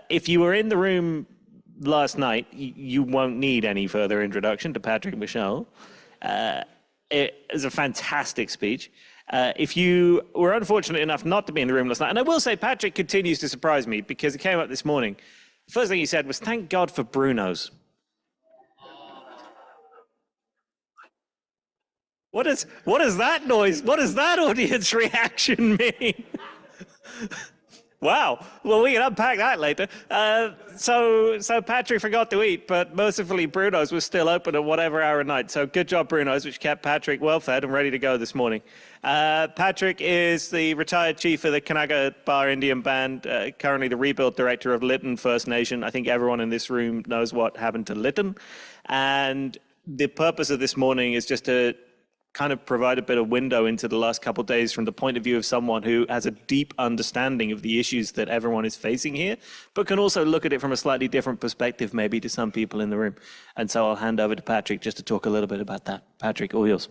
If you were in the room last night, you won't need any further introduction to Patrick Michaud. It was a fantastic speech. If you were unfortunate enough not to be in the room last night, and I will say Patrick continues to surprise me because it came up this morning. The first thing he said was, "Thank God for Bruno's." What is that noise? What does that audience reaction mean? Wow. Well, we can unpack that later. So Patrick forgot to eat, but mercifully Bruno's was still open at whatever hour of night. So good job, Bruno's, which kept Patrick well fed and ready to go this morning. Patrick is the retired chief of the Kanaga Bar Indian Band, currently the rebuild director of Lytton First Nation. I think everyone in this room knows what happened to Lytton. And the purpose of this morning is just to kind of provide a bit of window into the last couple of days from the point of view of someone who has a deep understanding of the issues that everyone is facing here, but can also look at it from a slightly different perspective maybe to some people in the room. And so I'll hand over to Patrick just to talk a little bit about that. Patrick, all yours.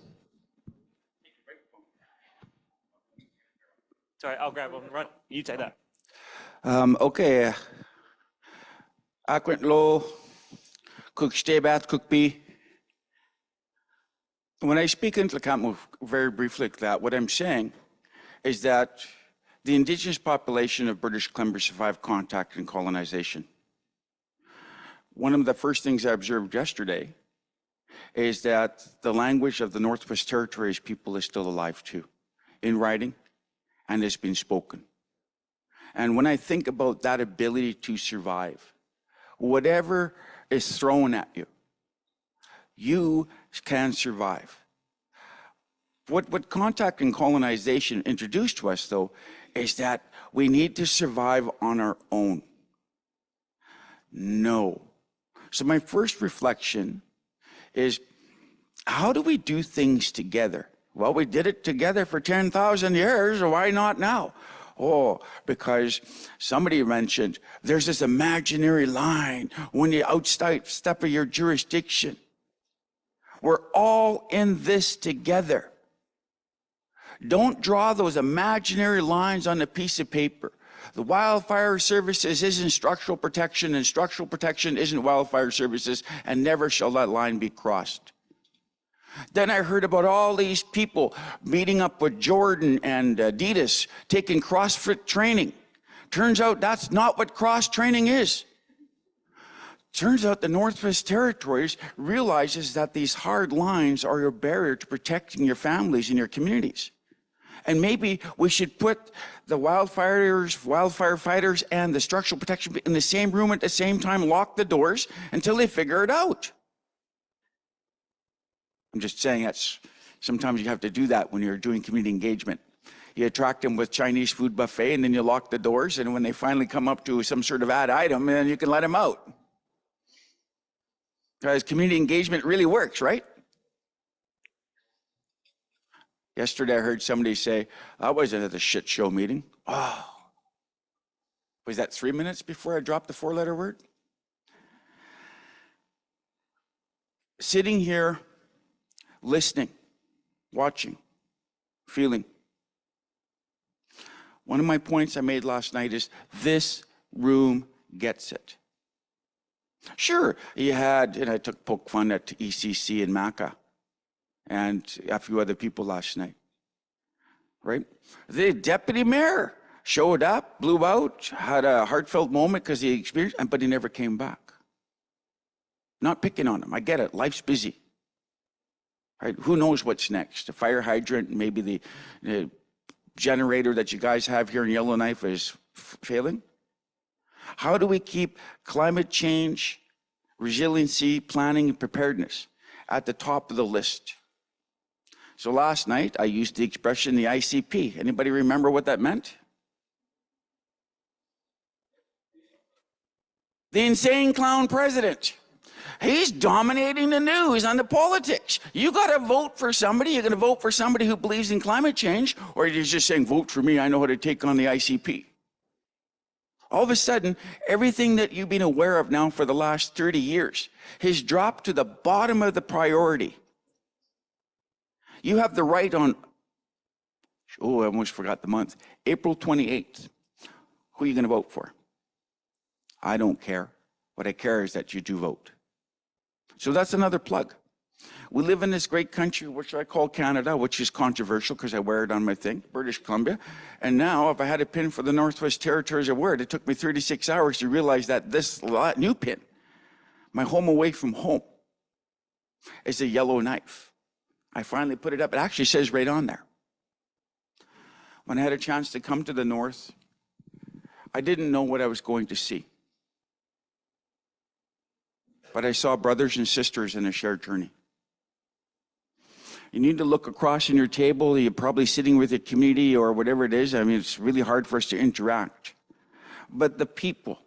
Sorry, I'll grab one. Right, you take that. Okay. Akwent lo, cook stay bath, cook be. When I speak into the camera very briefly like that, what I'm saying is that the indigenous population of British Columbia survived contact and colonization. One of the first things I observed yesterday is that the language of the Northwest Territories people is still alive too, in writing, and has been spoken. And when I think about that ability to survive, whatever is thrown at you, you can survive. What contact and colonization introduced to us, though, is that we need to survive on our own. No. So my first reflection is, how do we do things together? Well, we did it together for 10,000 years, so why not now? Oh, because somebody mentioned there's this imaginary line when you outstep of your jurisdiction. We're all in this together. Don't draw those imaginary lines on a piece of paper. The wildfire services isn't structural protection, and structural protection isn't wildfire services, and never shall that line be crossed. Then I heard about all these people meeting up with Jordan and Adidas, taking CrossFit training. Turns out that's not what cross training is. Turns out the Northwest Territories realizes that these hard lines are your barrier to protecting your families and your communities. And maybe we should put the wildfire fighters and the structural protection in the same room at the same time, lock the doors until they figure it out. I'm just saying that's, sometimes you have to do that when you're doing community engagement. You attract them with Chinese food buffet and then you lock the doors, and when they finally come up to some sort of ad item, then you can let them out. Because community engagement really works, right? Yesterday I heard somebody say, I wasn't at the shit show meeting. Oh, was that 3 minutes before I dropped the 4-letter word? Sitting here, listening, watching, feeling. One of my points I made last night is this room gets it. Sure, you had, and I took poke fun at ECC and MACA and a few other people last night, right? The deputy mayor showed up, blew out, had a heartfelt moment because he experienced, but he never came back. Not picking on him, I get it, life's busy. Right? Who knows what's next? The fire hydrant, maybe the generator that you guys have here in Yellowknife is failing. How do we keep climate change, resiliency, planning, and preparedness at the top of the list? So last night, I used the expression the ICP. Anybody remember what that meant? The insane clown president. He's dominating the news on the politics. You got to vote for somebody. You're going to vote for somebody who believes in climate change, or you're just saying, vote for me, I know how to take on the ICP. All of a sudden, everything that you've been aware of now for the last 30 years has dropped to the bottom of the priority. You have the right on, oh, I almost forgot the month, April 28th. Who are you going to vote for? I don't care. What I care is that you do vote. So that's another plug. We live in this great country, which I call Canada, which is controversial because I wear it on my thing, British Columbia. And now, if I had a pin for the Northwest Territories, I wear it. It took me 36 hours to realize that this new pin, my home away from home, is a yellow knife. I finally put it up. It actually says right on there. When I had a chance to come to the North, I didn't know what I was going to see. But I saw brothers and sisters in a shared journey. You need to look across in your table. You're probably sitting with your community or whatever it is. I mean, it's really hard for us to interact. But the people,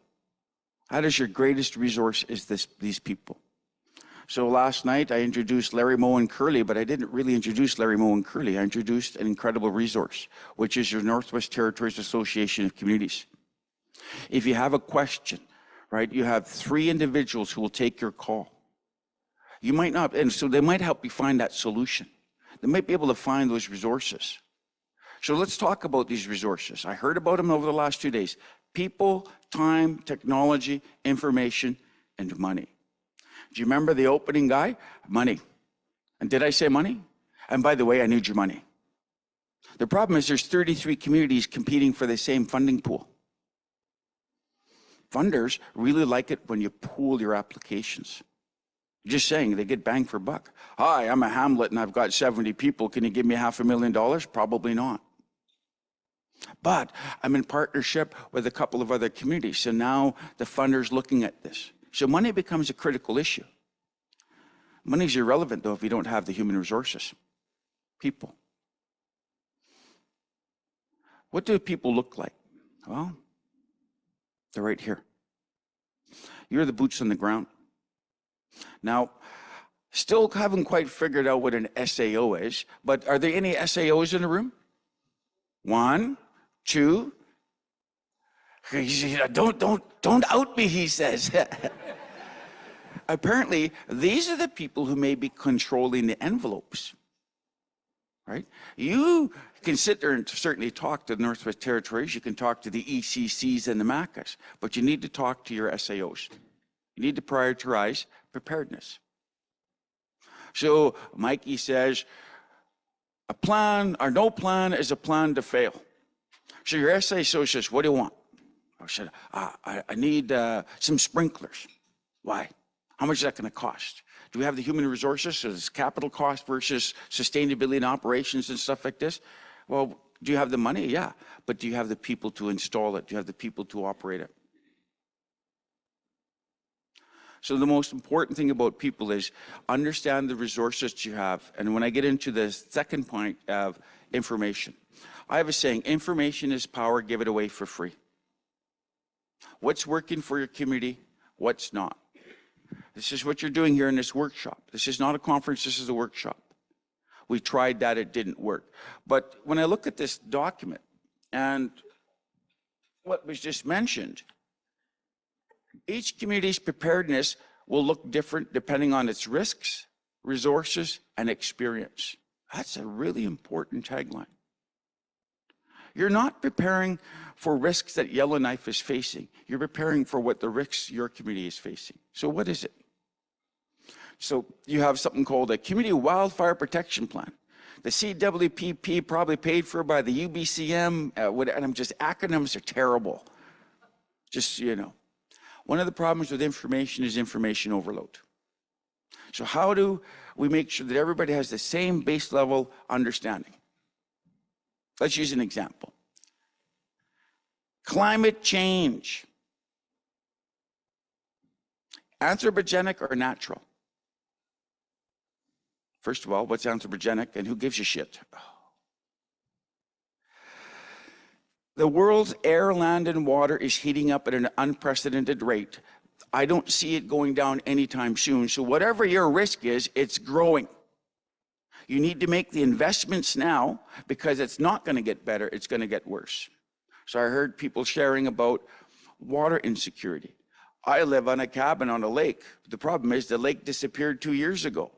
that is your greatest resource, is these people. So last night I introduced Larry Moe and Curly, but I didn't really introduce Larry Moe and Curly. I introduced an incredible resource, which is your Northwest Territories Association of Communities. If you have a question, right, you have 3 individuals who will take your call. You might not, and so they might help you find that solution. They might be able to find those resources. So let's talk about these resources. I heard about them over the last 2 days. People, time, technology, information, and money. Do you remember the opening guy? Money. And did I say money? And by the way, I need your money. The problem is there's 33 communities competing for the same funding pool. Funders really like it when you pool your applications. Just saying, they get bang for buck. Hi, I'm a Hamlet and I've got 70 people. Can you give me $500,000? Probably not. But I'm in partnership with a couple of other communities. So now the funder's looking at this. So money becomes a critical issue. Money's irrelevant, though, if you don't have the human resources. People. What do people look like? Well, they're right here. You're the boots on the ground. Now, still haven't quite figured out what an SAO is, but are there any SAOs in the room? 1, 2. Don't out me, he says. Apparently, these are the people who may be controlling the envelopes, right? You can sit there and certainly talk to the Northwest Territories. You can talk to the ECCs and the MACAs, but you need to talk to your SAOs. You need to prioritize preparedness. So Mikey says, a plan or no plan is a plan to fail. So your SAO says, what do you want? I said, I need some sprinklers. Why? How much is that going to cost? Do we have the human resources? So it's capital cost versus sustainability and operations and stuff like this. Well, do you have the money? Yeah. But do you have the people to install it? Do you have the people to operate it? So the most important thing about people is understand the resources that you have. And when I get into the second point of information, I have a saying, information is power, give it away for free. What's working for your community? What's not? This is what you're doing here in this workshop. This is not a conference, this is a workshop. We tried that, it didn't work. But when I look at this document and what was just mentioned, each community's preparedness will look different depending on its risks, resources, and experience. That's a really important tagline. You're not preparing for risks that Yellowknife is facing. You're preparing for what the risks your community is facing. So what is it? So you have something called a Community Wildfire Protection Plan. The CWPP, probably paid for by the UBCM, and I'm just, acronyms are terrible. Just so you know. One of the problems with information is information overload. So how do we make sure that everybody has the same base level understanding? Let's use an example. Climate change. Anthropogenic or natural? First of all, what's anthropogenic and who gives a shit? The world's air, land, and water is heating up at an unprecedented rate. I don't see it going down anytime soon. So whatever your risk is, it's growing. You need to make the investments now because it's not going to get better, it's going to get worse. So I heard people sharing about water insecurity. I live on a cabin on a lake. The problem is the lake disappeared 2 years ago.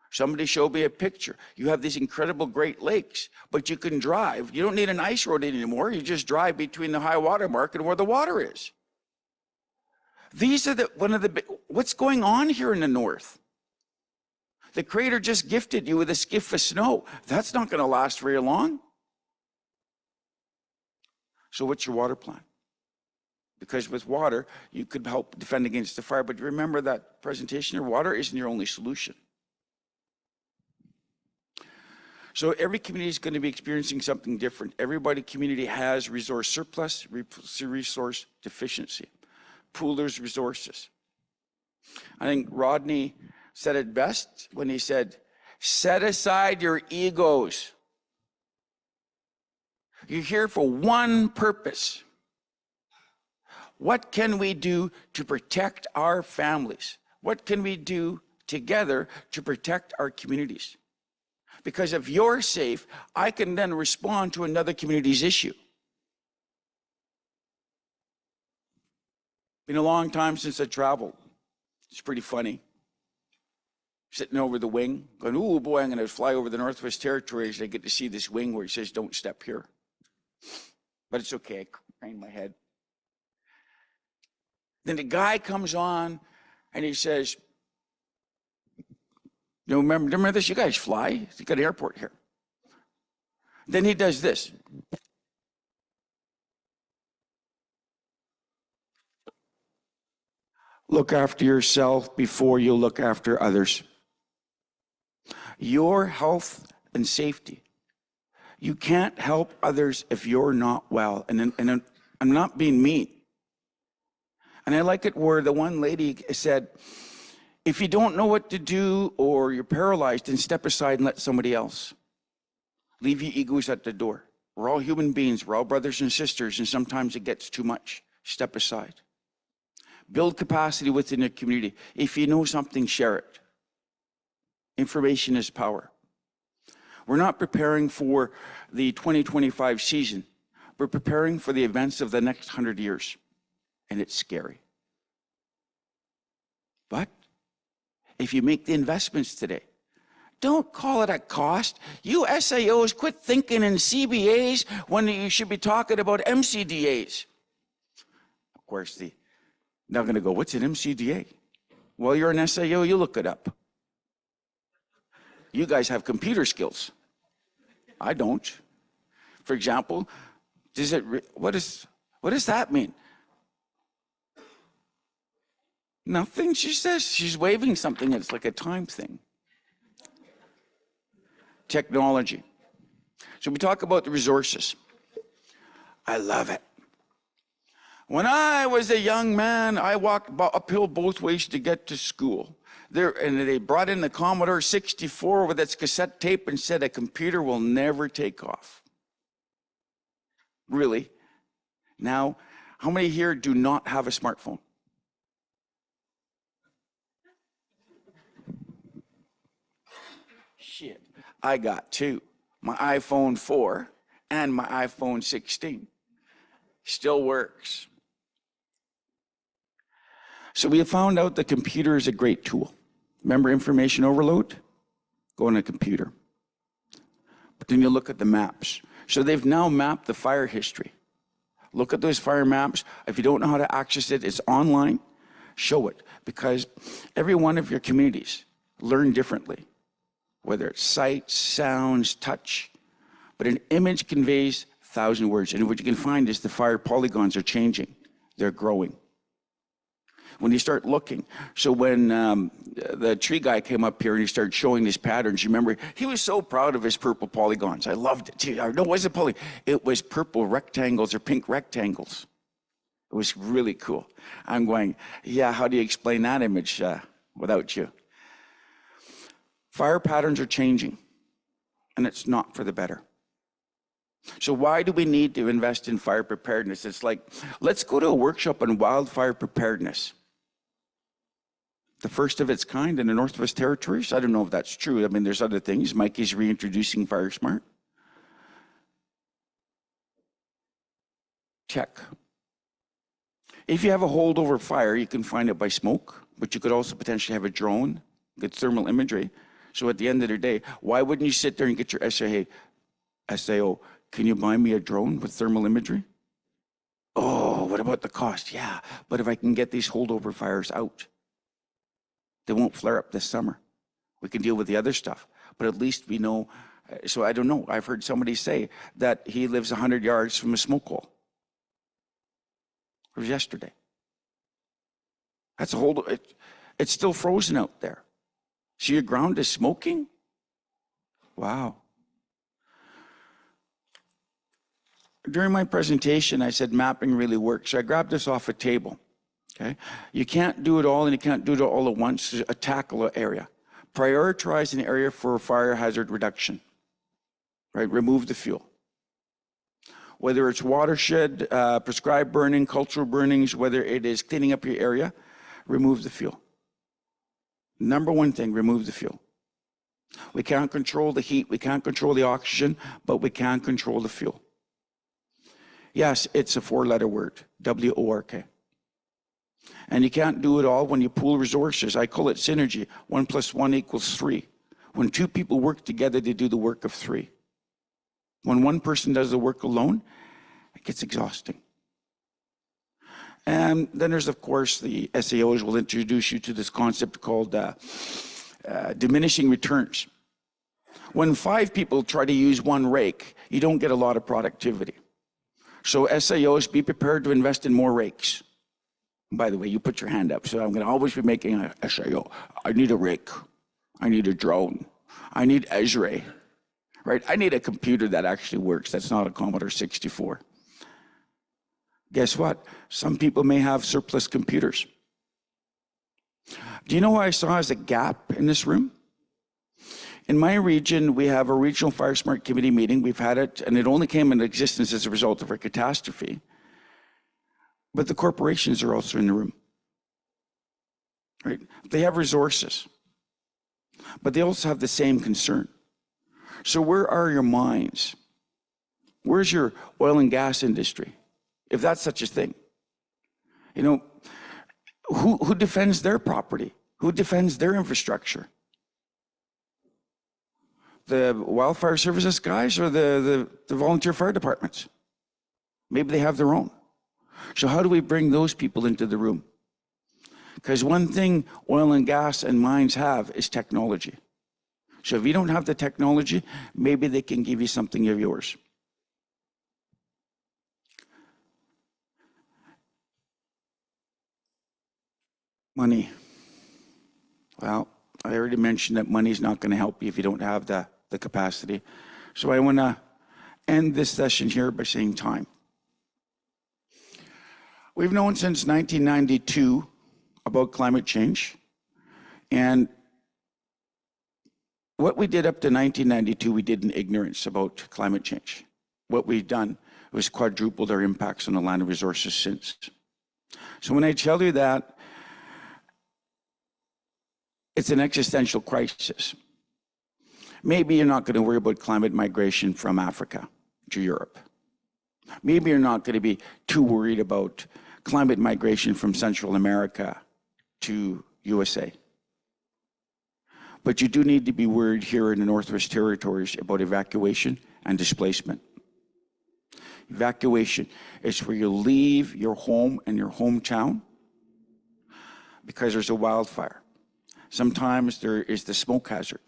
Somebody showed me a picture. You have these incredible Great Lakes, but you can drive. You don't need an ice road anymore. You just drive between the high water mark and where the water is. These are what's going on here in the north? The Creator just gifted you with a skiff of snow. That's not going to last very long. So what's your water plan? Because with water, you could help defend against the fire. But remember that presentation, water isn't your only solution. So every community is going to be experiencing something different. Community has resource surplus, resource deficiency. Poolers resources. I think Rodney said it best when he said, set aside your egos. You're here for one purpose. What can we do to protect our families? What can we do together to protect our communities? Because if you're safe, I can then respond to another community's issue. Been a long time since I traveled. It's pretty funny. Sitting over the wing, going, oh boy, I'm going to fly over the Northwest Territories. I get to see this wing where he says, don't step here. But it's okay, I crane my head. Then the guy comes on and he says, you remember this? You guys fly? You got an airport here. Then he does this. Look after yourself before you look after others. Your health and safety. You can't help others if you're not well. And I'm not being mean. And I like it where the one lady said, if you don't know what to do or you're paralyzed, then step aside and let somebody else. Leave your egos at the door. We're all human beings. We're all brothers and sisters, and sometimes it gets too much. Step aside. Build capacity within your community. If you know something, share it. Information is power. We're not preparing for the 2025 season. We're preparing for the events of the next 100 years. And it's scary. But if you make the investments today, don't call it a cost. You SAOs, quit thinking in CBAs when you should be talking about MCDAs. Of course, now going to go, what's an MCDA? Well, you're an SAO, you look it up. You guys have computer skills. I don't. For example, what does that mean? Nothing, she says. She's waving something. It's like a time thing. Technology. So we talk about the resources. I love it. When I was a young man, I walked uphill both ways to get to school. And they brought in the Commodore 64 with its cassette tape and said a computer will never take off. Really? Now, how many here do not have a smartphone? Shit, I got two. My iPhone 4 and my iPhone 16. Still works. So we have found out the computer is a great tool. Remember information overload? Go on a computer. But then you look at the maps. So they've now mapped the fire history. Look at those fire maps. If you don't know how to access it, it's online. Show it. Because every one of your communities learn differently. Whether it's sights, sounds, touch. But an image conveys 1,000 words. And what you can find is the fire polygons are changing. They're growing. When you start looking. So when the tree guy came up here and he started showing these patterns, you remember, he was so proud of his purple polygons. I loved it. No, it wasn't poly. It was purple rectangles or pink rectangles. It was really cool. I'm going, yeah, how do you explain that image without you? Fire patterns are changing, and it's not for the better. So why do we need to invest in fire preparedness? It's like, let's go to a workshop on wildfire preparedness. The first of its kind in the Northwest Territories. I don't know if that's true. I mean, there's other things. Mikey's reintroducing Fire Smart. Check. If you have a holdover fire, you can find it by smoke, but you could also potentially have a drone, get thermal imagery. So at the end of the day, why wouldn't you sit there and get your SAO, can you buy me a drone with thermal imagery? Oh, what about the cost? Yeah, but if I can get these holdover fires out, they won't flare up this summer. We can deal with the other stuff, but at least we know. So I don't know. I've heard somebody say that he lives 100 yards from a smoke hole. It was yesterday. That's a whole, it's still frozen out there. So your ground is smoking? Wow. During my presentation, I said mapping really works. So I grabbed this off a table. Okay? You can't do it all and you can't do it all at once. So tackle an area. Prioritize an area for fire hazard reduction. Right? Remove the fuel. Whether it's watershed, prescribed burning, cultural burnings, whether it is cleaning up your area, remove the fuel. Number one thing, remove the fuel. We can't control the heat, we can't control the oxygen, but we can control the fuel. Yes, it's a four-letter word, W-O-R-K. And you can't do it all when you pool resources. I call it synergy. 1 + 1 = 3. When two people work together, they do the work of three. When one person does the work alone, it gets exhausting. And then there's, of course, the SAOs will introduce you to this concept called diminishing returns. When 5 people try to use one rake, you don't get a lot of productivity. So SAOs, be prepared to invest in more rakes. By the way, you put your hand up, so I'm going to always be making a SAO. I need a rake. I need a drone. I need Esri. Right? I need a computer that actually works. That's not a Commodore 64. Guess what? Some people may have surplus computers. Do you know what I saw as a gap in this room? In my region, we have a regional Fire Smart Committee meeting. We've had it, and it only came into existence as a result of a catastrophe. But the corporations are also in the room. Right? They have resources, but they also have the same concern. So where are your mines? Where's your oil and gas industry? If that's such a thing. You know, who defends their property? Who defends their infrastructure? The wildfire services guys or the volunteer fire departments? Maybe they have their own. So how do we bring those people into the room? Because one thing oil and gas and mines have is technology. So if you don't have the technology, maybe they can give you something of yours. Money. Well, I already mentioned that money is not going to help you if you don't have the capacity. So I want to end this session here by saying time. We've known since 1992 about climate change. And what we did up to 1992, we did in ignorance about climate change. What we've done was quadrupled our impacts on the land and resources since. So when I tell you that, it's an existential crisis. Maybe you're not going to worry about climate migration from Africa to Europe. Maybe you're not going to be too worried about climate migration from Central America to USA. But you do need to be worried here in the Northwest Territories about evacuation and displacement. Evacuation is where you leave your home and your hometown because there's a wildfire. Sometimes there is the smoke hazard.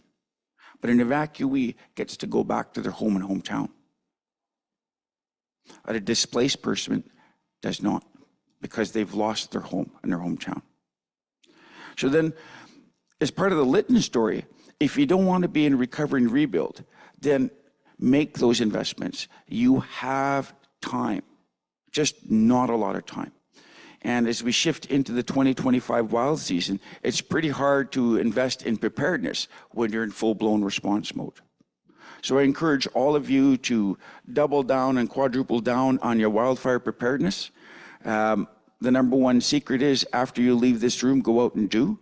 But an evacuee gets to go back to their home and hometown. But a displaced person does not, because they've lost their home and their hometown. So then, as part of the Lytton story, if you don't want to be in recovery and rebuild, then make those investments. You have time, just not a lot of time. And as we shift into the 2025 wild season, it's pretty hard to invest in preparedness when you're in full-blown response mode. So I encourage all of you to double down and quadruple down on your wildfire preparedness. The number one secret is after you leave this room, go out and do.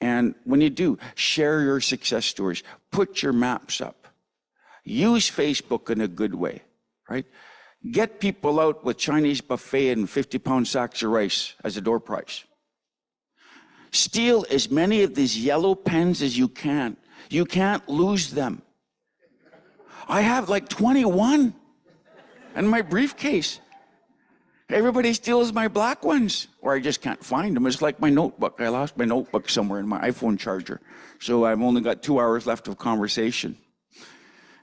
And when you do, share your success stories. Put your maps up. Use Facebook in a good way, right? Get people out with Chinese buffet and 50-pound sacks of rice as a door prize. Steal as many of these yellow pens as you can. You can't lose them. I have like 21 in my briefcase. Everybody steals my black ones, or I just can't find them. It's like my notebook. I lost my notebook somewhere in my iPhone charger. So I've only got 2 hours left of conversation.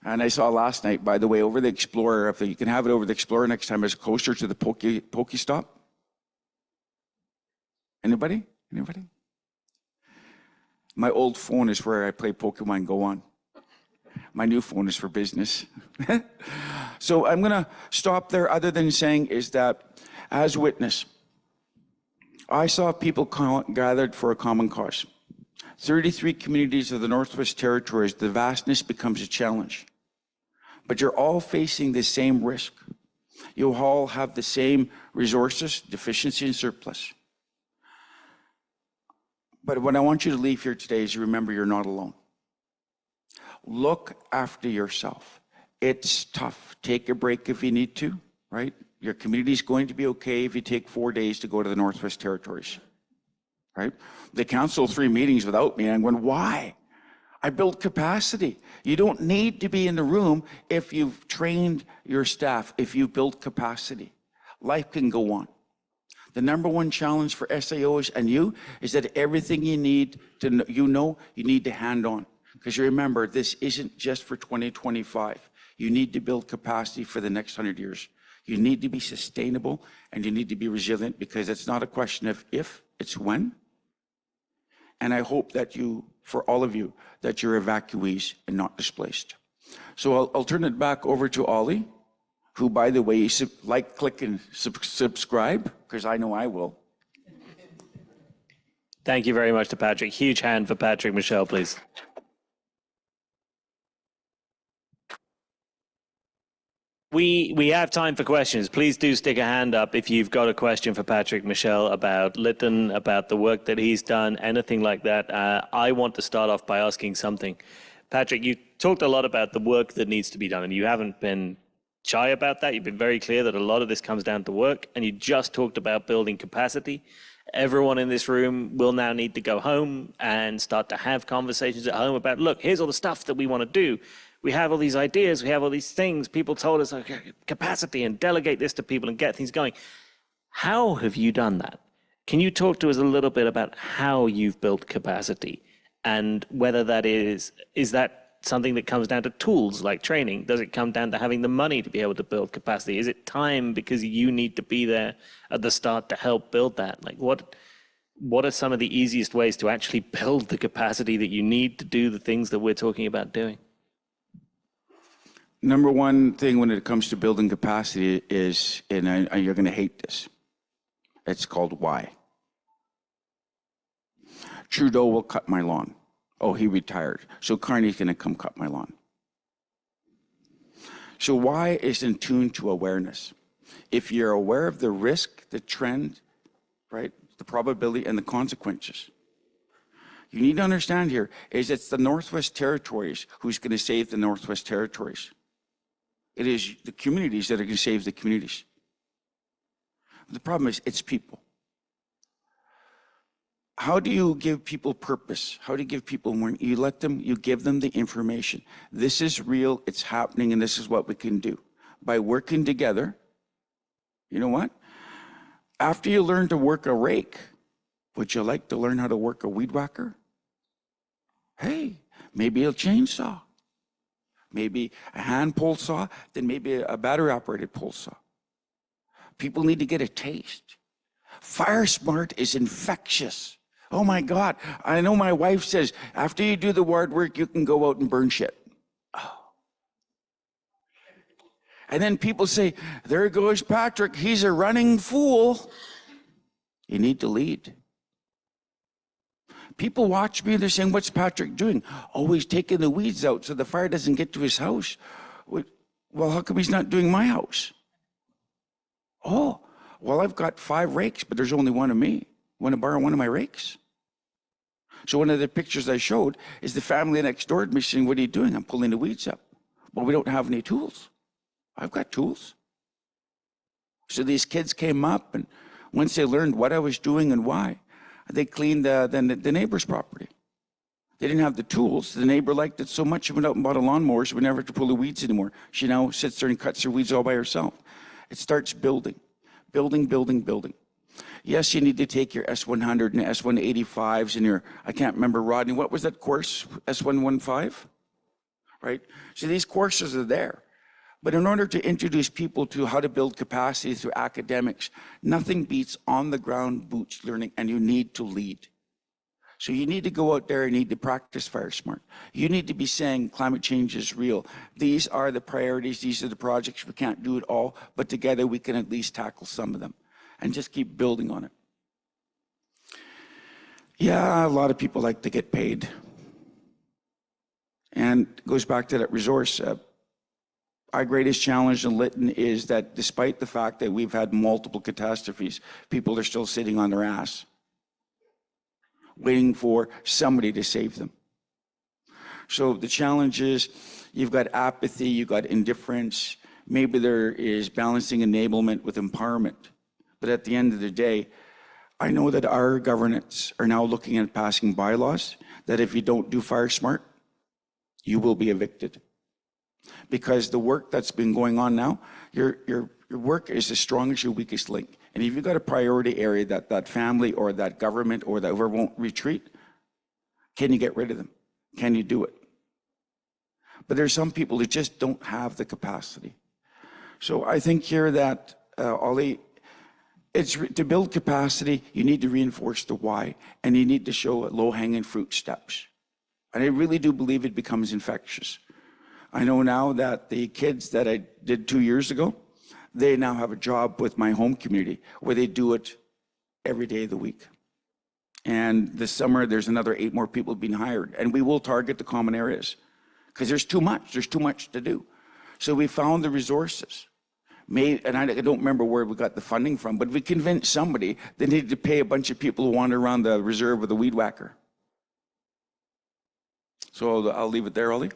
And I saw last night, by the way, over the Explorer, if you can have it over the Explorer next time, it's closer to the Pokestop. Anybody? Anybody? My old phone is where I play Pokemon Go on. My new phone is for business. So I'm going to stop there, other than saying is that, as witness, I saw people gathered for a common cause. 33 communities of the Northwest Territories, the vastness becomes a challenge. But you're all facing the same risk. You all have the same resources, deficiency and surplus. But what I want you to leave here today is remember you're not alone. Look after yourself. It's tough. Take a break if you need to, right? Your community is going to be okay if you take 4 days to go to the Northwest Territories, right? They canceled 3 meetings without me. I'm going, why? I built capacity. You don't need to be in the room if you've trained your staff, if you build capacity. Life can go on. The number one challenge for SAOs and you is that everything you need to know, you need to hand on. Because you remember, this isn't just for 2025. You need to build capacity for the next 100 years. You need to be sustainable and you need to be resilient, because it's not a question of if, it's when. And I hope that for all of you, that you're evacuees and not displaced. So I'll turn it back over to Ollie, who, by the way, like, click, and subscribe, because I know I will. Thank you very much to Patrick. Huge hand for Patrick. Michelle, please. We have time for questions. Please do stick a hand up if you've got a question for Patrick Michelle about Lytton, about the work that he's done, anything like that. I want to start off by asking something. Patrick, you talked a lot about the work that needs to be done, and you haven't been shy about that. You've been very clear that a lot of this comes down to work, and you just talked about building capacity. Everyone in this room will now need to go home and start to have conversations at home about, look, here's all the stuff that we want to do. We have all these ideas, we have all these things. People told us, okay, capacity, and delegate this to people and get things going. How have you done that? Can you talk to us a little bit about how you've built capacity, and whether that is that something that comes down to tools like training? Does it come down to having the money to be able to build capacity? Is it time because you need to be there at the start to help build that? Like what are some of the easiest ways to actually build the capacity that you need to do the things that we're talking about doing? Number one thing when it comes to building capacity is, and you're going to hate this, it's called why. Trudeau will cut my lawn. Oh, he retired. So Carney's going to come cut my lawn. So why is in tune to awareness? If you're aware of the risk, the trend, right, the probability and the consequences, you need to understand here is it's the Northwest Territories who's going to save the Northwest Territories. It is the communities that are going to save the communities. The problem is it's people. How do you give people purpose? How do you give people more? You give them the information. This is real, it's happening, and this is what we can do. By working together, you know what? After you learn to work a rake, would you like to learn how to work a weed whacker? Hey, maybe a chainsaw. Maybe a hand pole saw, then maybe a battery-operated pole saw. People need to get a taste. Fire smart is infectious. Oh my God, I know my wife says, after you do the hard work, you can go out and burn shit. Oh. And then people say, there goes Patrick, he's a running fool. You need to lead. People watch me, they're saying, what's Patrick doing? Oh, he's taking the weeds out so the fire doesn't get to his house. Well, how come he's not doing my house? Oh, well, I've got 5 rakes, but there's only one of me. Want to borrow one of my rakes? So one of the pictures I showed is the family next door to me saying, what are you doing? I'm pulling the weeds up. Well, we don't have any tools. I've got tools. So these kids came up, and once they learned what I was doing and why, they cleaned the neighbor's property. They didn't have the tools. The neighbor liked it so much, she went out and bought a lawnmower, so we never have to pull the weeds anymore. She now sits there and cuts her weeds all by herself. It starts building. Building, building, building. Yes, you need to take your S100 and S185s and your, I can't remember, Rodney, what was that course, S115? Right? So these courses are there. But in order to introduce people to how to build capacity through academics, nothing beats on-the-ground boots learning, and you need to lead. So you need to go out there and need to practice Fire Smart. You need to be saying climate change is real. These are the priorities, these are the projects. We can't do it all, but together we can at least tackle some of them and just keep building on it. Yeah, a lot of people like to get paid. And it goes back to that resource. Our greatest challenge in Lytton is that despite the fact that we've had multiple catastrophes, people are still sitting on their ass, waiting for somebody to save them. So the challenge is you've got apathy, you've got indifference, maybe there is balancing enablement with empowerment. But at the end of the day, I know that our governments are now looking at passing bylaws that if you don't do Fire Smart, you will be evicted. Because the work that's been going on now, your work is as strong as your weakest link. And if you've got a priority area that family or that government or that whoever won't retreat, can you get rid of them? Can you do it? But there's some people who just don't have the capacity. So I think here that, Ollie, to build capacity, you need to reinforce the why, and you need to show low-hanging fruit steps. And I really do believe it becomes infectious. I know now that the kids that I did 2 years ago, they now have a job with my home community where they do it every day of the week. And this summer, there's another 8 more people being hired. And we will target the common areas because there's too much. There's too much to do. So we found the resources. And I don't remember where we got the funding from, but we convinced somebody they needed to pay a bunch of people who wander around the reserve with a weed whacker. So I'll leave it there, Ollie.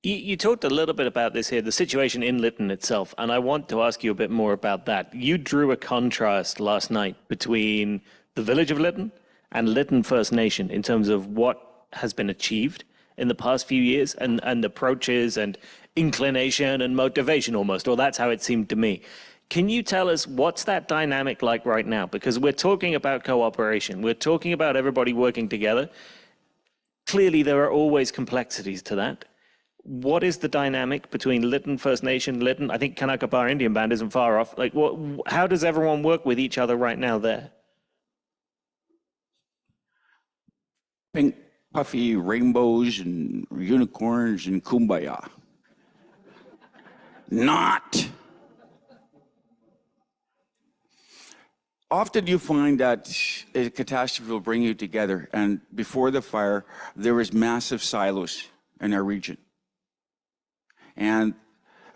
You talked a little bit about this here, the situation in Lytton itself, and I want to ask you a bit more about that. You drew a contrast last night between the village of Lytton and Lytton First Nation in terms of what has been achieved in the past few years and approaches and inclination and motivation almost, or that's how it seemed to me. Can you tell us what's that dynamic like right now? Because we're talking about cooperation. We're talking about everybody working together. Clearly, there are always complexities to that. What is the dynamic between Lytton First Nation, Lytton? I think Kanaka Bar Indian Band isn't far off. Like, how does everyone work with each other right now there? Pink, puffy rainbows and unicorns and kumbaya. Not. Often you find that a catastrophe will bring you together, and before the fire, there was massive silos in our region. And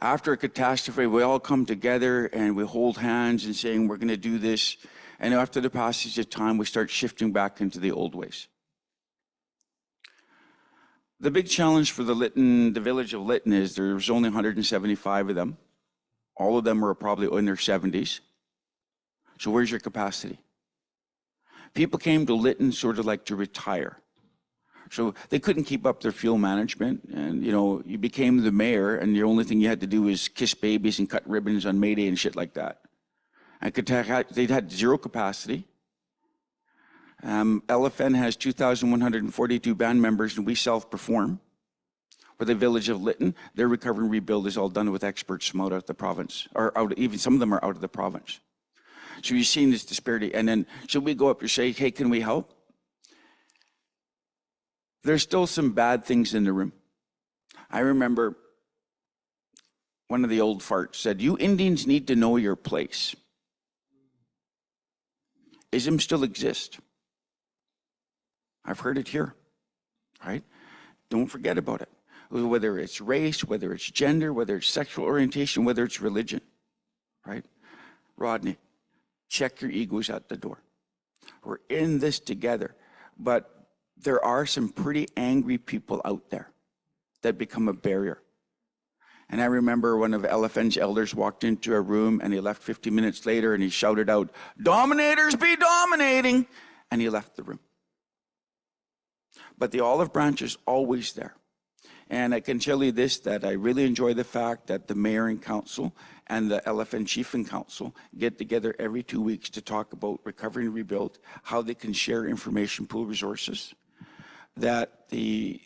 after a catastrophe, we all come together and we hold hands and saying, we're going to do this. And after the passage of time, we start shifting back into the old ways. The big challenge for the village of Lytton is there's only 175 of them. All of them are probably in their 70s. So where's your capacity? People came to Lytton sort of like to retire. So they couldn't keep up their fuel management, and you became the mayor, and the only thing you had to do was kiss babies and cut ribbons on May Day and shit like that. They'd had zero capacity. LFN has 2,142 band members, and we self-perform. For the village of Lytton, their recovery and rebuild is all done with experts from out of the province, or even some of them are out of the province. So you're seeing this disparity, and then should we go up and say, hey, can we help? There's still some bad things in the room. I remember one of the old farts said, you Indians need to know your place. Ism still exists. I've heard it here, right? Don't forget about it. Whether it's race, whether it's gender, whether it's sexual orientation, whether it's religion, right? Rodney, check your egos at the door. We're in this together, but there are some pretty angry people out there that become a barrier. And I remember one of LFN's elders walked into a room and he left 50 minutes later and he shouted out, dominators be dominating, and he left the room. But the olive branch is always there. And I can tell you this, that I really enjoy the fact that the mayor and council and the LFN chief and council get together every 2 weeks to talk about recovery and rebuild, how they can share information, pool resources, that the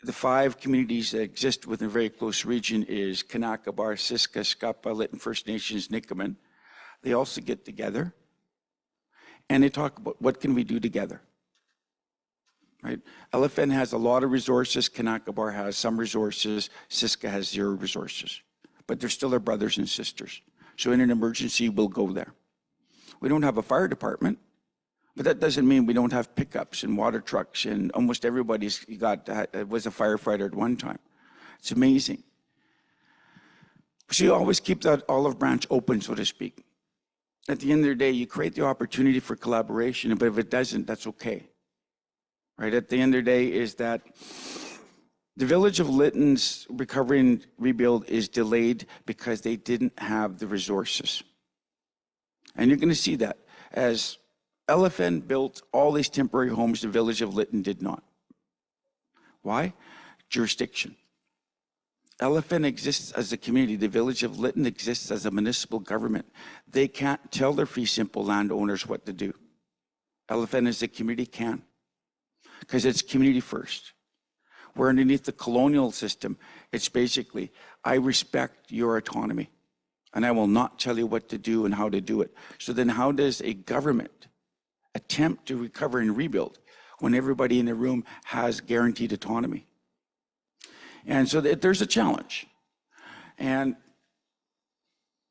5 communities that exist within a very close region is Kanakabar, Siska, Scapa, Lytton First Nations, Nikaman. They also get together and they talk about what can we do together. Right? LFN has a lot of resources. Kanakabar has some resources. Siska has 0 resources. But they're still our brothers and sisters. So in an emergency, we'll go there. We don't have a fire department, but that doesn't mean we don't have pickups and water trucks, and almost everybody's was a firefighter at one time. It's amazing. So you always keep that olive branch open, so to speak. At the end of the day, you create the opportunity for collaboration, but if it doesn't, that's okay. Right? At the end of the day is that the village of Lytton's recovery and rebuild is delayed because they didn't have the resources. And you're going to see that as LFN built all these temporary homes, the village of Lytton did not. Why? Jurisdiction. LFN exists as a community. The village of Lytton exists as a municipal government. They can't tell their fee simple landowners what to do. LFN as a community can, because it's community first. We're underneath the colonial system. It's basically, I respect your autonomy, and I will not tell you what to do and how to do it. So then how does a government attempt to recover and rebuild when everybody in the room has guaranteed autonomy? And so there's a challenge. And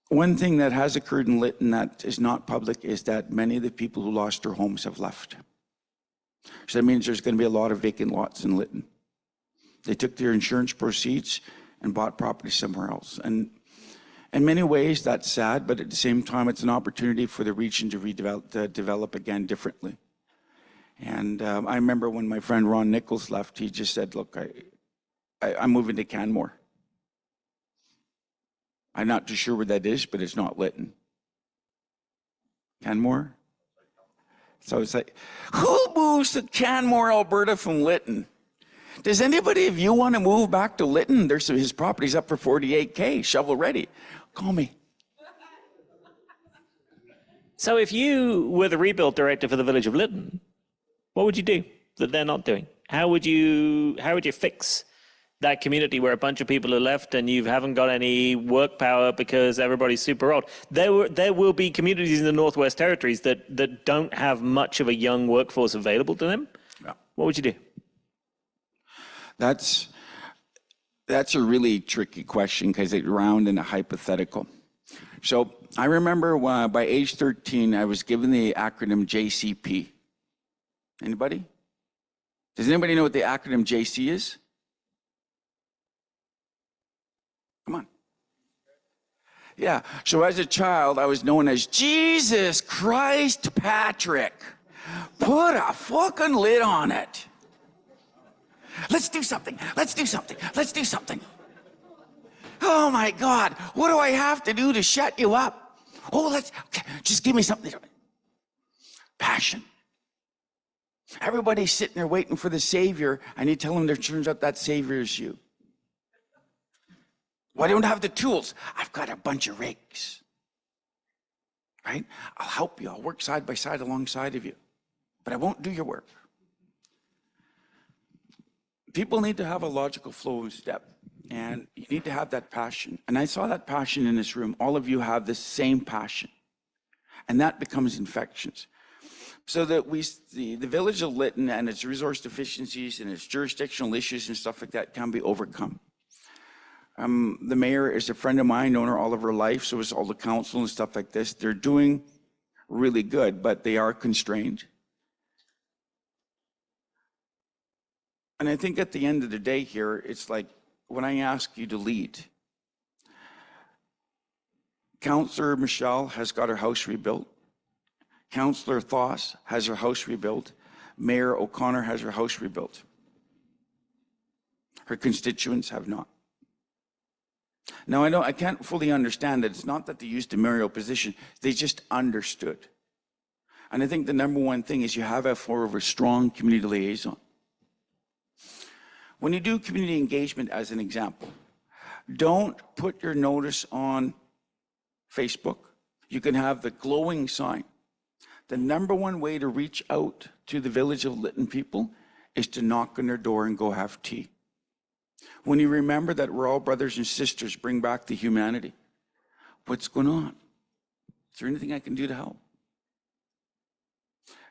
one thing that has occurred in Lytton that is not public is that many of the people who lost their homes have left. So that means there's going to be a lot of vacant lots in Lytton. They took their insurance proceeds and bought property somewhere else. And in many ways, that's sad, but at the same time, it's an opportunity for the region to develop again differently. And I remember when my friend Ron Nichols left, he just said, look, I'm moving to Canmore. I'm not too sure where that is, but it's not Lytton. Canmore? So it's like, who moves to Canmore, Alberta from Lytton? Does anybody of you want to move back to Lytton? His property's up for 48K, shovel ready. Call me. So if you were the rebuild director for the village of Lytton, what would you do that they're not doing? How would you fix that community where a bunch of people are left and you haven't got any work power because everybody's super old? There will be communities in the Northwest Territories that don't have much of a young workforce available to them. Yeah. What would you do? That's a really tricky question because it's round and a hypothetical. So I remember by age 13, I was given the acronym JCP. Anybody? Does anybody know what the acronym JC is? Come on. Yeah, so as a child, I was known as Jesus Christ Patrick. Put a fucking lid on it. Let's do something. Let's do something. Let's do something. Oh my God, what do I have to do to shut you up? Oh, okay, just give me something. Passion. Everybody's sitting there waiting for the Savior, and you tell them it turns out that Savior is you. Well, I don't have the tools. I've got a bunch of rakes. Right? I'll help you. I'll work side by side alongside of you. But I won't do your work. People need to have a logical flow and step. And you need to have that passion. And I saw that passion in this room. All of you have the same passion. And that becomes infections. So that the village of Lytton and its resource deficiencies and its jurisdictional issues and stuff like that can be overcome. The mayor is a friend of mine, known her all of her life, so is all the council and stuff like this. They're doing really good, but they are constrained. And I think at the end of the day here, it's like when I ask you to lead, Councillor Michelle has got her house rebuilt. Councillor Thoss has her house rebuilt. Mayor O'Connor has her house rebuilt. Her constituents have not. Now, I can't fully understand that. It's not that they used the mayoral position. They just understood. And I think the number one thing is you have a strong community liaison. When you do community engagement, as an example, don't put your notice on Facebook. You can have the glowing sign. The number one way to reach out to the village of Lytton people is to knock on their door and go have tea. When you remember that we're all brothers and sisters, bring back the humanity. What's going on? Is there anything I can do to help?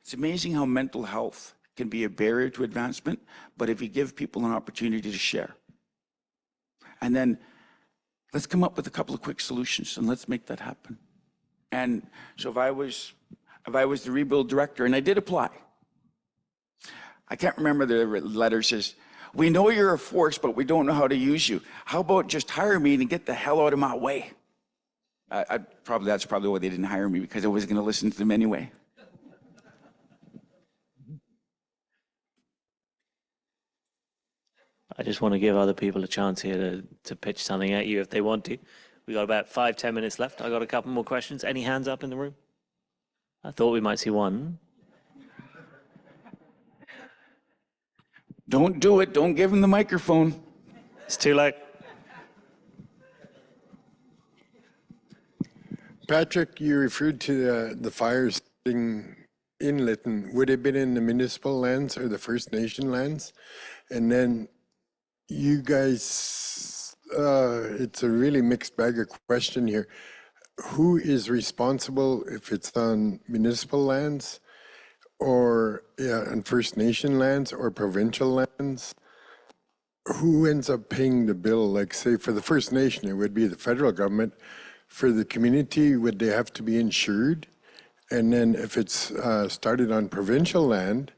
It's amazing how mental health can be a barrier to advancement, but if you give people an opportunity to share. And then let's come up with a couple of quick solutions and let's make that happen. And so if I was the rebuild director, and I did apply, I can't remember the letter says, we know you're a force, but we don't know how to use you. How about just hire me and get the hell out of my way? That's probably why they didn't hire me, because I wasn't going to listen to them anyway. I just want to give other people a chance here to pitch something at you if they want to. We got about 5-10 minutes left. I got a couple more questions. Any hands up in the room? I thought we might see one. Don't do it. Don't give him the microphone. It's too late. Patrick, you referred to the fires in Lytton. Would it have been in the municipal lands or the First Nation lands? And then you guys, it's a really mixed bag of question here. Who is responsible if it's on municipal lands or on First Nation lands or provincial lands? Who ends up paying the bill? Like, say, for the First Nation, it would be the federal government. For the community, would they have to be insured? And then if it's started on provincial land,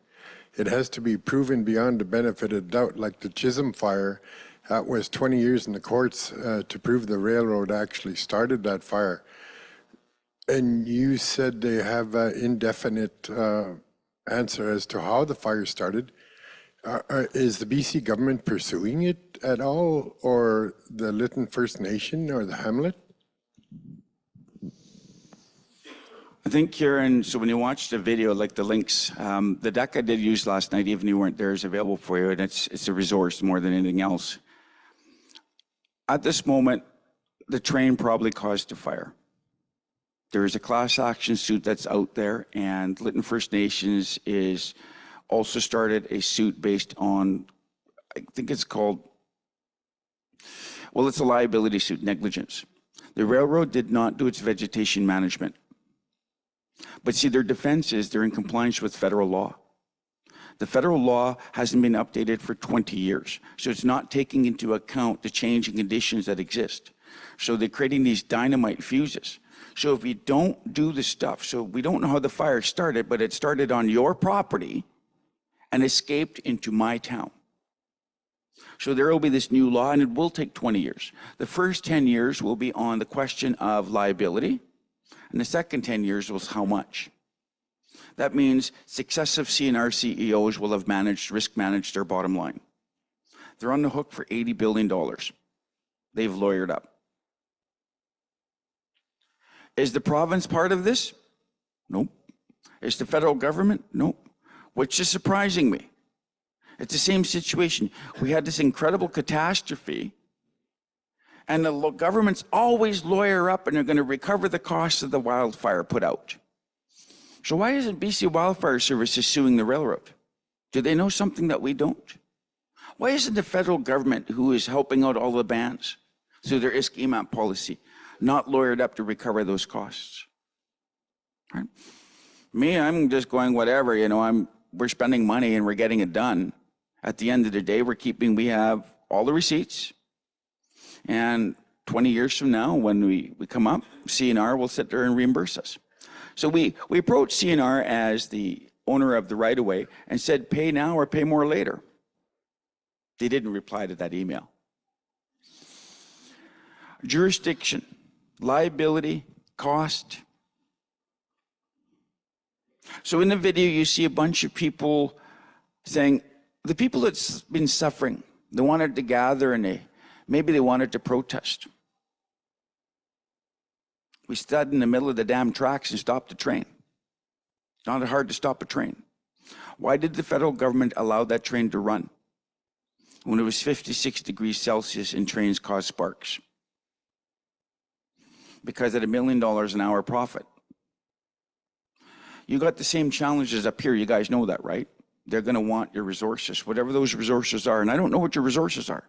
it has to be proven beyond the benefit of doubt, like the Chisholm fire. That was 20 years in the courts to prove the railroad actually started that fire. And you said they have an indefinite answer as to how the fire started. Is the BC government pursuing it at all, or the Lytton First Nation or the Hamlet? I think, Kieran, so when you watch the video, like the links, the deck I did use last night, even if you weren't there, is available for you, and it's a resource more than anything else. At this moment, the train probably caused the fire. There is a class action suit that's out there, and Lytton First Nations is also started a suit based on, I think it's called, well, it's a liability suit, negligence. The railroad did not do its vegetation management. But see, their defense is they're in compliance with federal law. The federal law hasn't been updated for 20 years, so it's not taking into account the changing conditions that exist. So they're creating these dynamite fuses. So if you don't do the stuff, so we don't know how the fire started, but it started on your property and escaped into my town. So there will be this new law, and it will take 20 years. The first 10 years will be on the question of liability, and the second 10 years was how much. That means successive CNR CEOs will have risk managed their bottom line. They're on the hook for $80 billion. They've lawyered up. Is the province part of this? Nope. Is the federal government? Nope. Which is surprising me. It's the same situation. We had this incredible catastrophe, and the governments always lawyer up and they're going to recover the costs of the wildfire put out. So why isn't BC Wildfire Services suing the railroad? Do they know something that we don't? Why isn't the federal government, who is helping out all the bands through their ISC-EMAP policy, not lawyered up to recover those costs? Right? Me, I'm just going whatever, we're spending money and we're getting it done. At the end of the day, we have all the receipts. And 20 years from now, when we come up, CNR will sit there and reimburse us. So we approached CNR as the owner of the right-of-way and said, pay now or pay more later. They didn't reply to that email. Jurisdiction, liability, cost. So in the video, you see a bunch of people saying, the people that's been suffering, they wanted to gather and maybe they wanted to protest. We stood in the middle of the damn tracks and stopped the train. It's not hard to stop a train. Why did the federal government allow that train to run? when it was 56 degrees Celsius and trains caused sparks because at $1 million an hour profit. You got the same challenges up here. You guys know that, right? They're going to want your resources, whatever those resources are. And I don't know what your resources are.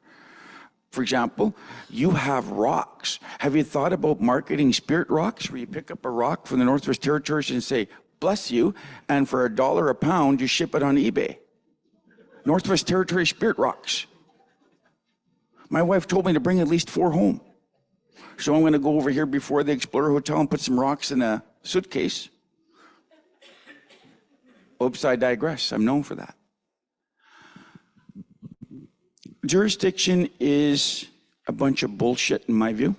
For example, you have rocks. Have you thought about marketing spirit rocks, where you pick up a rock from the Northwest Territories and say, bless you, and for $1 a pound, you ship it on eBay? Northwest Territories spirit rocks. My wife told me to bring at least 4 home. So I'm going to go over here before the Explorer Hotel and put some rocks in a suitcase. Oops, I digress. I'm known for that. Jurisdiction is a bunch of bullshit in my view.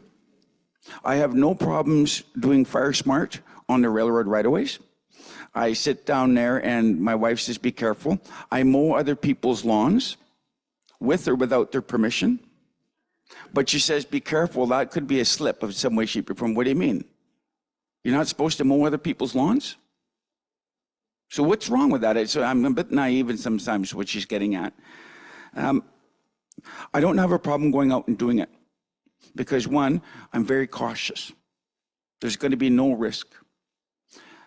I have no problems doing fire smart on the railroad right-of-ways. I sit down there and my wife says, be careful. I mow other people's lawns with or without their permission. But she says, be careful, that could be a slip of some way, shape, or form. What do you mean? You're not supposed to mow other people's lawns? So what's wrong with that? So I'm a bit naive in sometimes what she's getting at. I don't have a problem going out and doing it because, one, I'm very cautious. There's going to be no risk.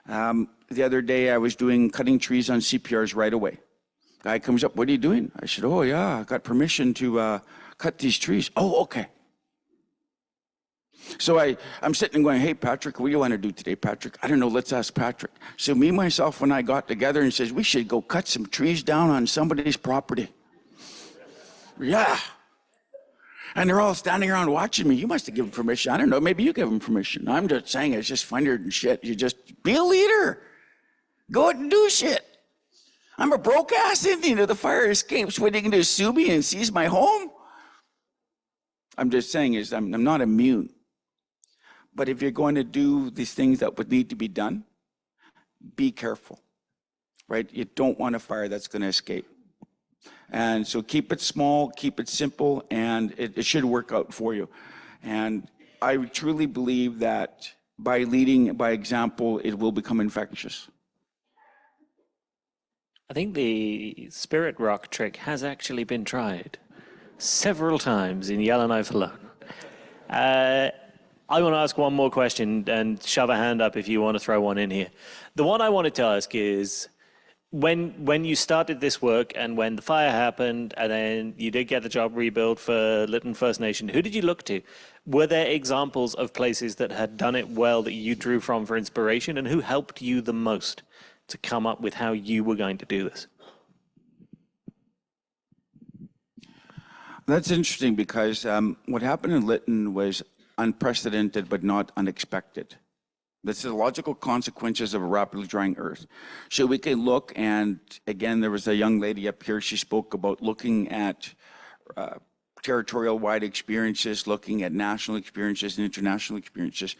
The other day I was cutting trees on CPRs right away. Guy comes up, what are you doing? I said, oh yeah, I got permission to cut these trees. Oh, okay. So I'm sitting going, hey, Patrick, what do you want to do today, Patrick? I don't know, let's ask Patrick. So me, myself, and I got together and says, we should go cut some trees down on somebody's property. Yeah. And they're all standing around watching me. You must have given permission. I don't know, maybe you give them permission. I'm just saying it's just funnier than shit. You just be a leader. Go out and do shit. I'm a broke-ass Indian if the fire escapes. What are you going to do, sue me and seize my home? I'm just saying is I'm not immune. But if you're going to do these things that would need to be done, be careful, right? You don't want a fire that's going to escape. And so keep it small, keep it simple, and it should work out for you. And I truly believe that by leading by example, it will become infectious. I think the spirit rock trick has actually been tried several times in Yellowknife alone. I want to ask one more question and shove a hand up if you want to throw one in here. The one I wanted to ask is, when you started this work and when the fire happened and then you did get the job rebuilt for Lytton First Nation, who did you look to? Were there examples of places that had done it well that you drew from for inspiration, and who helped you the most to come up with how you were going to do this? That's interesting because what happened in Lytton was unprecedented but not unexpected. This is the logical consequences of a rapidly drying earth. So we can look, and again, there was a young lady up here, she spoke about looking at territorial-wide experiences, looking at national experiences and international experiences.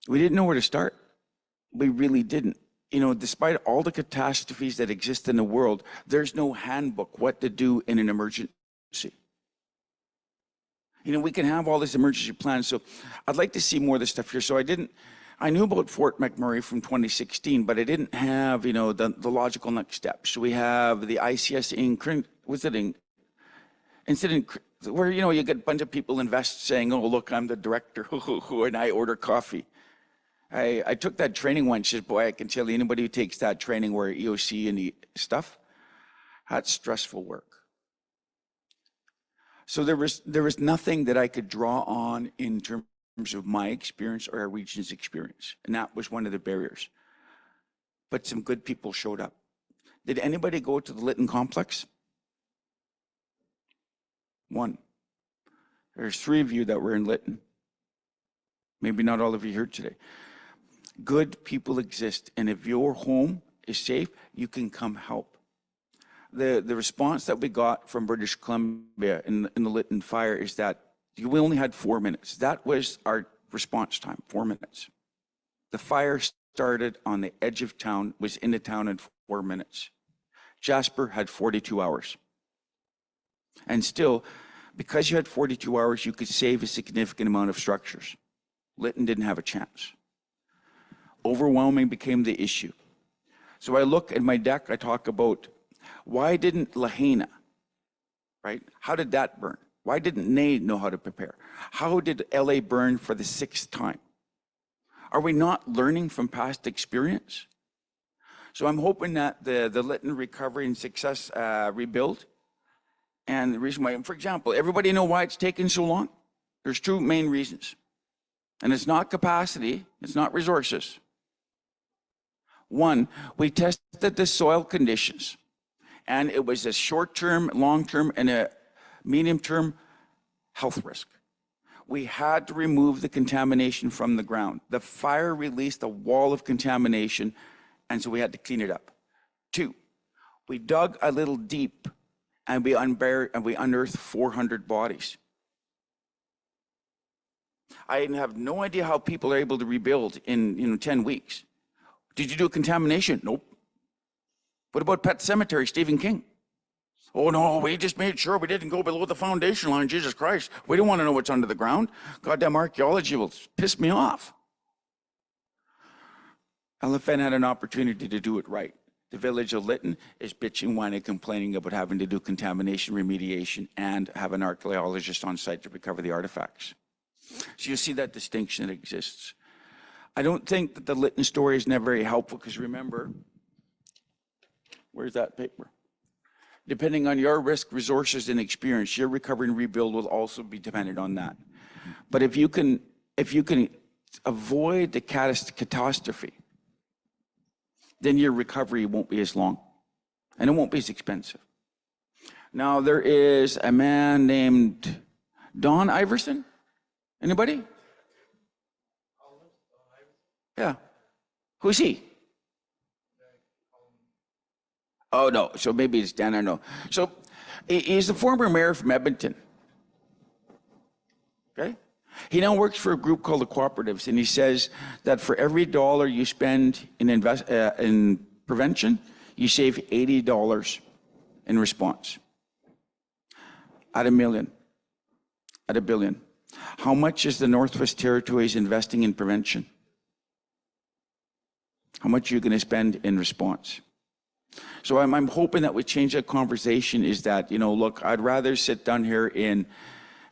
We didn't know where to start. We really didn't. You know, despite all the catastrophes that exist in the world, there's no handbook what to do in an emergency. You know, we can have all this emergency plans. So I'd like to see more of this stuff here. So I knew about Fort McMurray from 2016, but I didn't have, you know, the logical next steps. So we have the ICS incident where, you know, you get a bunch of people invest saying, oh, look, I'm the director, and I order coffee. I took that training once. Boy, I can tell you, anybody who takes that training where EOC and the stuff, that's stressful work. So there was nothing that I could draw on in terms of my experience or our region's experience. And that was one of the barriers. But some good people showed up. Did anybody go to the Lytton complex? One. There's 3 of you that were in Lytton. Maybe not all of you here today. Good people exist. And if your home is safe, you can come help. The response that we got from British Columbia in the Lytton fire is that we only had 4 minutes. That was our response time, 4 minutes. The fire started on the edge of town, was in the town in 4 minutes. Jasper had 42 hours. And still, because you had 42 hours, you could save a significant amount of structures. Lytton didn't have a chance. Overwhelming became the issue. So I look at my deck, I talk about, why didn't Lahaina right? How did that burn? Why didn't they know how to prepare? How did LA burn for the 6th time? Are we not learning from past experience? So I'm hoping that the Lytton Recovery and Success rebuild, and the reason why, for example, everybody know why it's taken so long? There's 2 main reasons. And it's not capacity, it's not resources. 1, we tested the soil conditions, and it was a short-term, long-term, and a medium-term health risk. We had to remove the contamination from the ground. The fire released a wall of contamination, and so we had to clean it up. 2, we dug a little deep, and we unearthed 400 bodies. I have no idea how people are able to rebuild in 10 weeks. Did you do contamination? Nope. What about Pet Cemetery, Stephen King? Oh no, we just made sure we didn't go below the foundation line, Jesus Christ. We don't want to know what's under the ground. Goddamn archaeology will piss me off. LFN had an opportunity to do it right. The village of Lytton is bitching, whining, complaining about having to do contamination remediation and have an archaeologist on site to recover the artifacts. So you see that distinction that exists. I don't think that the Lytton story is never very helpful, because remember, where's that paper? Depending on your risk, resources, and experience, your recovery and rebuild will also be dependent on that. But if you can avoid the catastrophe, then your recovery won't be as long, and it won't be as expensive. Now, there is a man named Don Iverson. Anybody? Yeah. Who's he? Oh, no. So maybe it's Dan, I know. So he's the former mayor from Edmonton. Okay? He now works for a group called the Cooperatives, and he says that for every dollar you spend in prevention, you save $80 in response. At $1 million. At $1 billion. How much is the Northwest Territories investing in prevention? How much are you going to spend in response? So I'm hoping that we change that conversation, is that, look, I'd rather sit down here and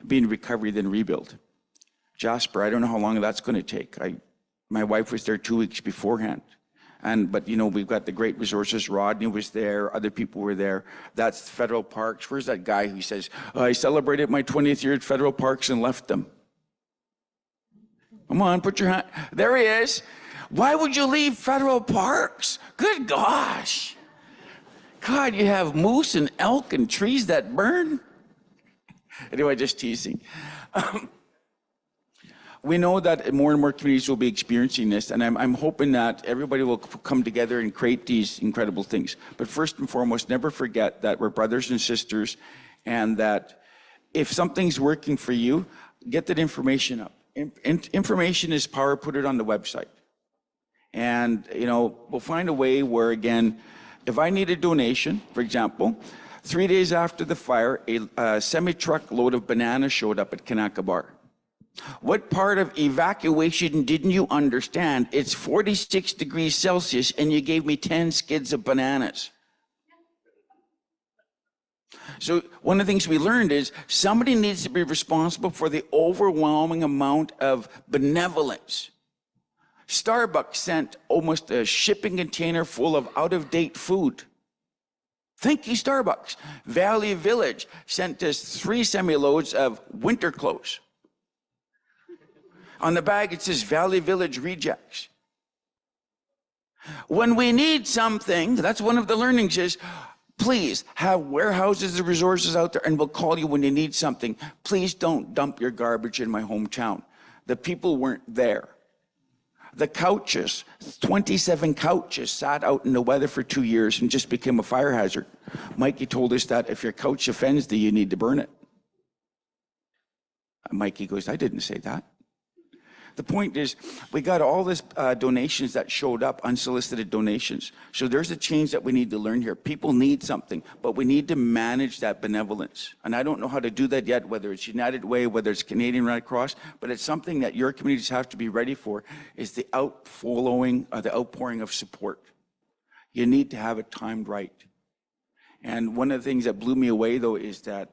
be in recovery than rebuild. Jasper, I don't know how long that's going to take. My wife was there 2 weeks beforehand. But we've got the great resources. Rodney was there. Other people were there. That's federal parks. Where's that guy who says, I celebrated my 20th year at federal parks and left them? Come on, put your hand. There he is. Why would you leave federal parks? Good gosh. God, you have moose and elk and trees that burn. Anyway, just teasing. We know that more and more communities will be experiencing this, and I'm hoping that everybody will come together and create these incredible things. But first and foremost, never forget that we're brothers and sisters, and that if something's working for you, get that information up. Information is power, put it on the website. And, we'll find a way where, again, if I need a donation, for example, 3 days after the fire, a semi-truck load of bananas showed up at Kanaka Bar. What part of evacuation didn't you understand? It's 46 degrees Celsius and you gave me 10 skids of bananas. So one of the things we learned is somebody needs to be responsible for the overwhelming amount of benevolence. Starbucks sent almost a shipping container full of out-of-date food. Thank you, Starbucks. Valley Village sent us 3 semi-loads of winter clothes. On the bag, it says Valley Village Rejects. When we need something, that's one of the learnings is, please have warehouses of resources out there, and we'll call you when you need something. Please don't dump your garbage in my hometown. The people weren't there. The couches, 27 couches sat out in the weather for 2 years and just became a fire hazard. Mikey told us that if your couch offends thee, you need to burn it. Mikey goes, I didn't say that. The point is, we got all this donations that showed up, unsolicited donations. So there's a change that we need to learn here. People need something, but we need to manage that benevolence. And I don't know how to do that yet, whether it's United Way, whether it's Canadian Red Cross, but it's something that your communities have to be ready for, is the outflowing, the outpouring of support. You need to have it timed right. And one of the things that blew me away, though, is that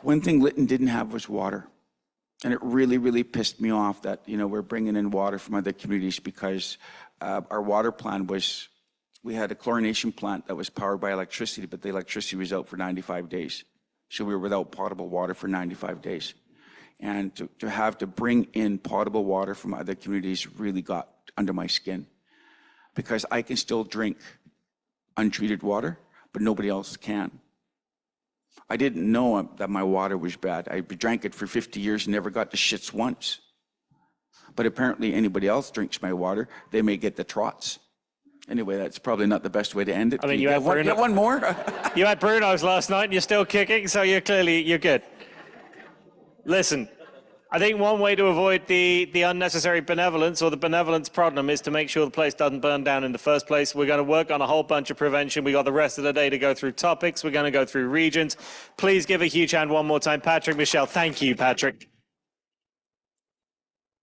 One thing Lytton didn't have was water. And it really, really pissed me off that, we're bringing in water from other communities because our water plan was, we had a chlorination plant that was powered by electricity, but the electricity was out for 95 days. So we were without potable water for 95 days. And to have to bring in potable water from other communities really got under my skin, because I can still drink untreated water, but nobody else can. I didn't know that my water was bad. I drank it for 50 years and never got the shits once. But apparently anybody else drinks my water, they may get the trots. Anyway, that's probably not the best way to end it. I mean, you get one more? You had Bruno's last night and you're still kicking, so you're good. Listen, I think one way to avoid the unnecessary benevolence or the benevolence problem is to make sure the place doesn't burn down in the first place. We're going to work on a whole bunch of prevention. We got the rest of the day to go through topics. We're going to go through regions. Please give a huge hand one more time. Patrick Michel. Thank you, Patrick.